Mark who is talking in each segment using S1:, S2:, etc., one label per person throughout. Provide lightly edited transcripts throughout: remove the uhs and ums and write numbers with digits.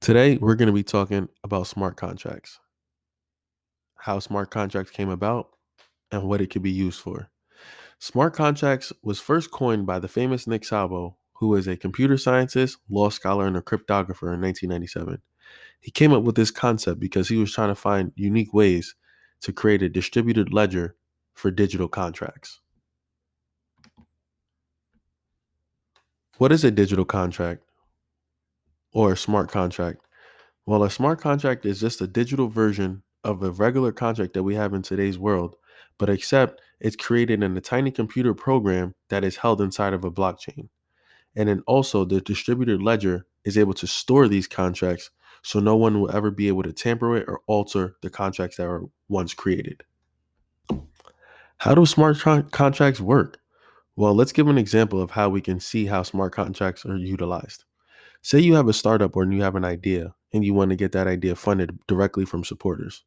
S1: Today, we're going to be talking about smart contracts, how smart contracts came about, and what it could be used for. Smart contracts was first coined by the famous Nick Szabo, who is a computer scientist, law scholar, and a cryptographer in 1997. He came up with this concept because he was trying to find unique ways to create a distributed ledger for digital contracts. What is a digital contract or a smart contract? Well, a smart contract is just a digital version of a regular contract that we have in today's world, but except it's created in a tiny computer program that is held inside of a blockchain. And then also the distributed ledger is able to store these contracts so no one will ever be able to tamper with or alter the contracts that were once created. How do contracts work? Well, let's give an example of how we can see how smart contracts are utilized. Say you have a startup or you have an idea and you want to get that idea funded directly from supporters.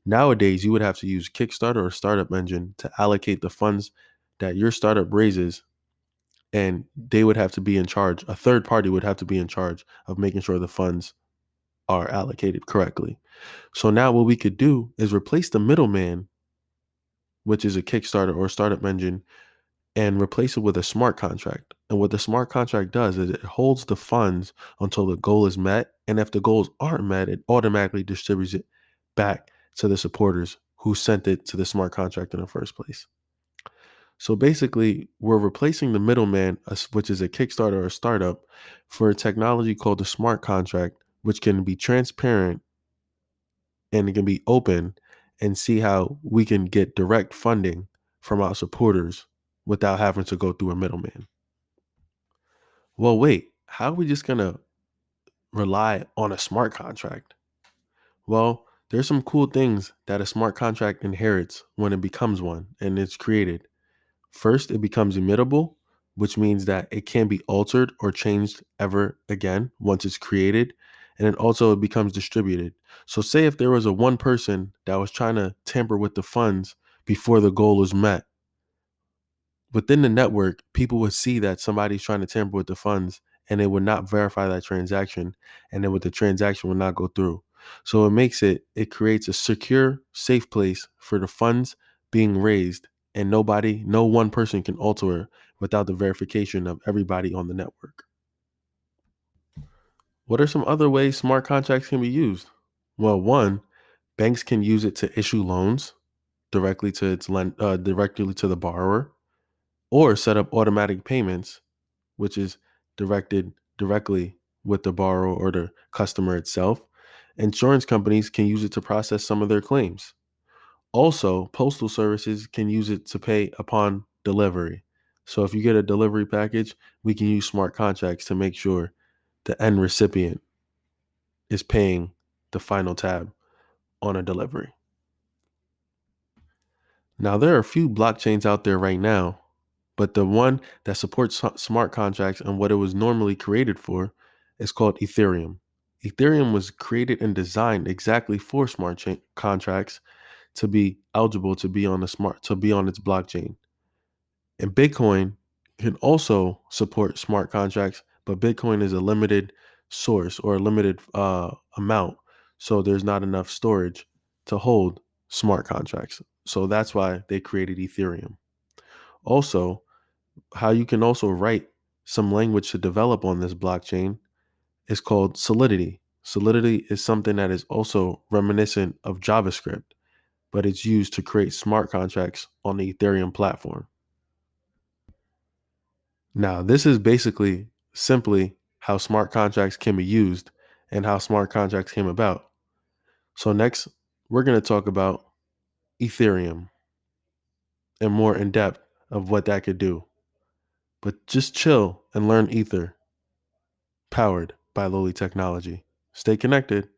S1: Nowadays, you would have to use Kickstarter or Startup Engine to allocate the funds that your startup raises, and they would have to be in charge. A third party would have to be in charge of making sure the funds are allocated correctly. So now what we could do is replace the middleman, which is a Kickstarter or Startup Engine, and replace it with a smart contract. And what the smart contract does is it holds the funds until the goal is met. And if the goals aren't met, it automatically distributes it back to the supporters who sent it to the smart contract in the first place. So basically, we're replacing the middleman, which is a Kickstarter or a startup, for a technology called the smart contract, which can be transparent and it can be open and see how we can get direct funding from our supporters without having to go through a middleman. Well, wait, how are we just going to rely on a smart contract? Well, there's some cool things that a smart contract inherits when it becomes one and it's created. First, it becomes immutable, which means that it can't be altered or changed ever again once it's created. And then also it becomes distributed. So say if there was a one person that was trying to tamper with the funds before the goal was met, within the network, people would see that somebody's trying to tamper with the funds and they would not verify that transaction, and then the transaction would not go through. So it creates a secure, safe place for the funds being raised, and no one person can alter it without the verification of everybody on the network. What are some other ways smart contracts can be used? Well, one, banks can use it to issue loans directly to directly to the borrower, or set up automatic payments, which is directed directly with the borrower or the customer itself. Insurance companies can use it to process some of their claims. Also, postal services can use it to pay upon delivery. So if you get a delivery package, we can use smart contracts to make sure the end recipient is paying the final tab on a delivery. Now, there are a few blockchains out there right now, but the one that supports smart contracts and what it was normally created for is called Ethereum. Ethereum was created and designed exactly for contracts to be eligible to be on its blockchain. And Bitcoin can also support smart contracts, but Bitcoin is a limited source or a limited amount, so there's not enough storage to hold smart contracts. So that's why they created Ethereum. Also, how you can also write some language to develop on this blockchain is called Solidity. Solidity is something that is also reminiscent of JavaScript, but it's used to create smart contracts on the Ethereum platform. Now, this is basically simply how smart contracts can be used and how smart contracts came about. So next, we're going to talk about Ethereum and more in depth of what that could do. But just chill and learn Ether, powered by Lowly Technology. Stay connected.